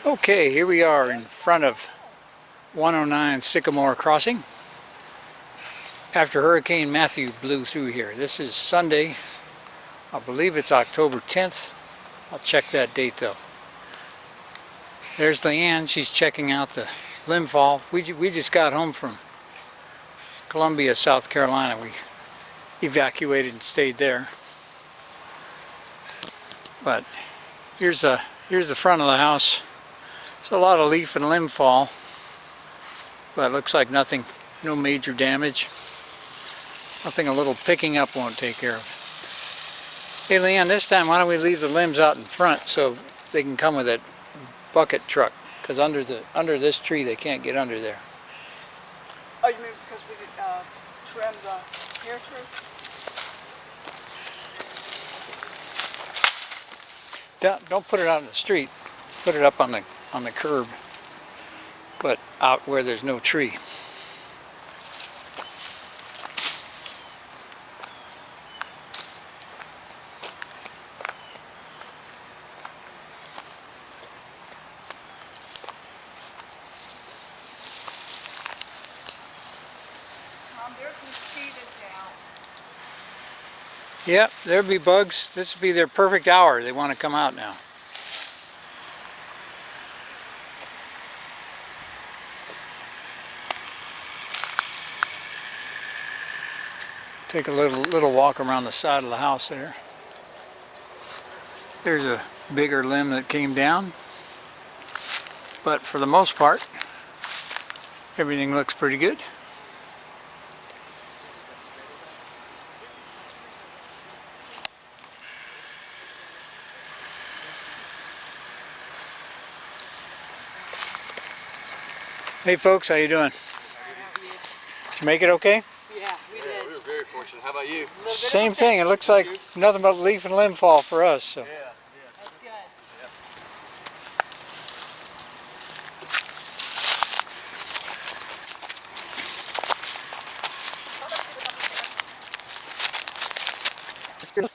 Okay, here we are in front of 109 Sycamore Crossing after Hurricane Matthew blew through here. This is Sunday. I believe it's October 10th. I'll check that date though. There's Leanne. She's checking out the limb fall. We just got home from Columbia, South Carolina. We evacuated and stayed there. But here's the front of the house. It's a lot of leaf and limb fall, but it looks like nothing, no major damage. Nothing a little picking up won't take care of. Hey Leanne, this time why don't we leave the limbs out in front so they can come with that bucket truck, because under this tree they can't get under there. Oh, you mean because we trimmed the hair tree? Don't put it out in the street. Put it up on the curb, but out where there's no tree. There's mosquitoes down. Yep, there'll be bugs. This will be their perfect hour. They want to come out now. Take a little walk around the side of the house there. There's a bigger limb that came down, but for the most part everything looks pretty good. Hey folks, how you doing? Did you make it okay? Yeah, we did. We were very fortunate. How about you? Same thing. It looks like nothing but leaf and limb fall for us. So. That's good.